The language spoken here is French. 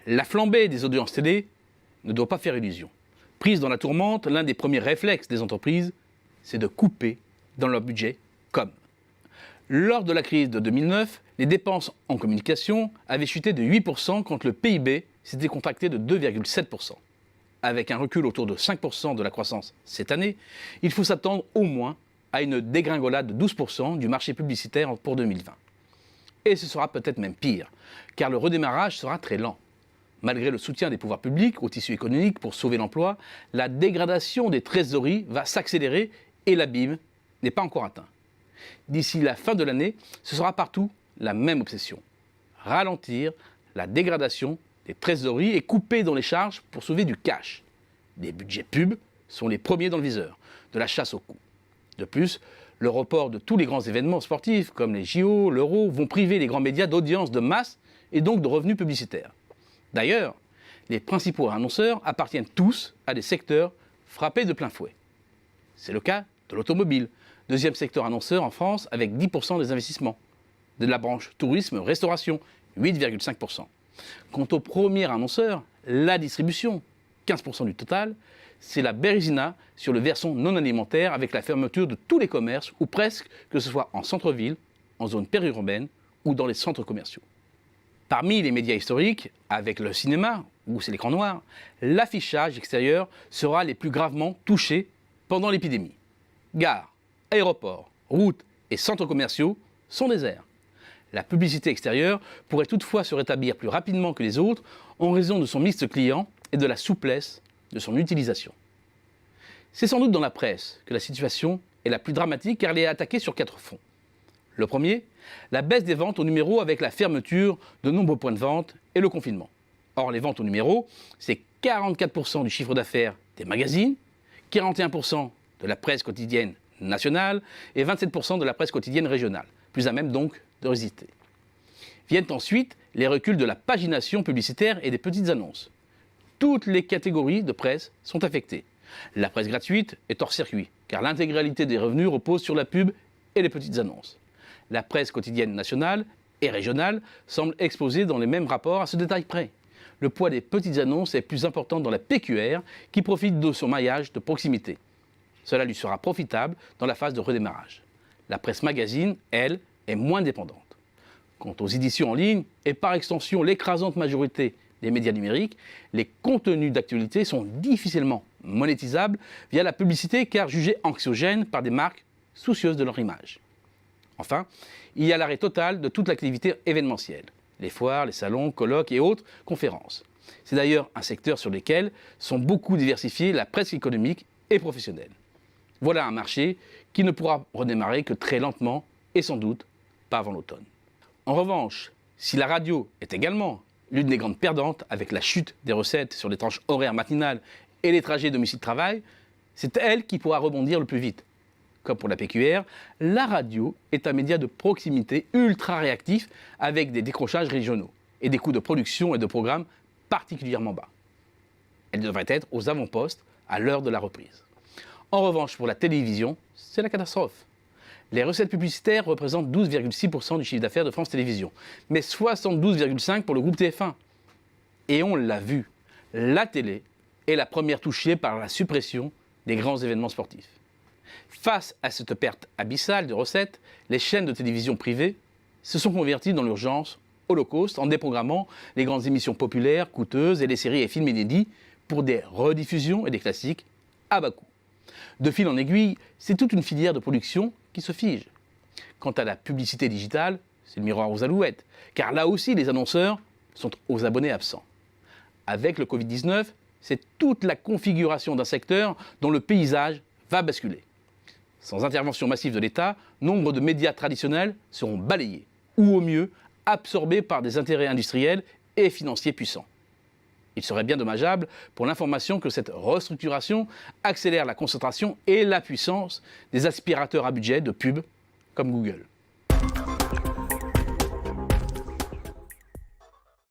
La flambée des audiences télé ne doit pas faire illusion. Prise dans la tourmente, l'un des premiers réflexes des entreprises, c'est de couper dans leur budget com. Lors de la crise de 2009, les dépenses en communication avaient chuté de 8% quand le PIB s'était contracté de 2,7%. Avec un recul autour de 5% de la croissance cette année, il faut s'attendre au moins à une dégringolade de 12% du marché publicitaire pour 2020. Et ce sera peut-être même pire, car le redémarrage sera très lent. Malgré le soutien des pouvoirs publics au tissu économique pour sauver l'emploi, la dégradation des trésoreries va s'accélérer et l'abîme n'est pas encore atteint. D'ici la fin de l'année, ce sera partout la même obsession. Ralentir la dégradation des trésoreries et couper dans les charges pour sauver du cash. Les budgets pubs sont les premiers dans le viseur, de la chasse aux coûts. De plus, le report de tous les grands événements sportifs, comme les JO, l'Euro, vont priver les grands médias d'audience de masse et donc de revenus publicitaires. D'ailleurs, les principaux annonceurs appartiennent tous à des secteurs frappés de plein fouet. C'est le cas de l'automobile, deuxième secteur annonceur en France avec 10% des investissements. De la branche tourisme-restauration, 8,5%. Quant au premier annonceur, la distribution, 15% du total, c'est la Bérésina sur le versant non alimentaire avec la fermeture de tous les commerces, ou presque, que ce soit en centre-ville, en zone périurbaine ou dans les centres commerciaux. Parmi les médias historiques, avec le cinéma, où c'est l'écran noir, l'affichage extérieur sera les plus gravement touché pendant l'épidémie. Gares, aéroports, routes et centres commerciaux sont déserts. La publicité extérieure pourrait toutefois se rétablir plus rapidement que les autres en raison de son mix client et de la souplesse de son utilisation. C'est sans doute dans la presse que la situation est la plus dramatique car elle est attaquée sur 4 fronts. Le premier, la baisse des ventes au numéro avec la fermeture de nombreux points de vente et le confinement. Or, les ventes au numéro, c'est 44% du chiffre d'affaires des magazines, 41% de la presse quotidienne nationale et 27% de la presse quotidienne régionale, plus à même donc de résister. Viennent ensuite les reculs de la pagination publicitaire et des petites annonces. Toutes les catégories de presse sont affectées. La presse gratuite est hors circuit, car l'intégralité des revenus repose sur la pub et les petites annonces. La presse quotidienne nationale et régionale semble exposée dans les mêmes rapports à ce détail près. Le poids des petites annonces est plus important dans la PQR qui profite de son maillage de proximité. Cela lui sera profitable dans la phase de redémarrage. La presse magazine, elle, est moins dépendante. Quant aux éditions en ligne, et par extension l'écrasante majorité des médias numériques, les contenus d'actualité sont difficilement monétisables via la publicité car jugés anxiogènes par des marques soucieuses de leur image. Enfin, il y a l'arrêt total de toute l'activité événementielle, les foires, les salons, colloques et autres conférences. C'est d'ailleurs un secteur sur lequel sont beaucoup diversifiées la presse économique et professionnelle. Voilà un marché qui ne pourra redémarrer que très lentement et sans doute pas avant l'automne. En revanche, si la radio est également l'une des grandes perdantes avec la chute des recettes sur les tranches horaires matinales et les trajets domicile-travail, c'est elle qui pourra rebondir le plus vite. Comme pour la PQR, la radio est un média de proximité ultra réactif avec des décrochages régionaux et des coûts de production et de programme particulièrement bas. Elle devrait être aux avant-postes à l'heure de la reprise. En revanche, pour la télévision, c'est la catastrophe. Les recettes publicitaires représentent 12,6% du chiffre d'affaires de France Télévisions, mais 72,5% pour le groupe TF1. Et on l'a vu, la télé est la première touchée par la suppression des grands événements sportifs. Face à cette perte abyssale de recettes, les chaînes de télévision privées se sont converties dans l'urgence holocauste en déprogrammant les grandes émissions populaires, coûteuses et les séries et films inédits pour des rediffusions et des classiques à bas coût. De fil en aiguille, c'est toute une filière de production qui se fige. Quant à la publicité digitale, c'est le miroir aux alouettes, car là aussi les annonceurs sont aux abonnés absents. Avec le Covid-19, c'est toute la configuration d'un secteur dont le paysage va basculer. Sans intervention massive de l'État, nombre de médias traditionnels seront balayés, ou au mieux absorbés par des intérêts industriels et financiers puissants. Il serait bien dommageable pour l'information que cette restructuration accélère la concentration et la puissance des aspirateurs à budget de pub comme Google.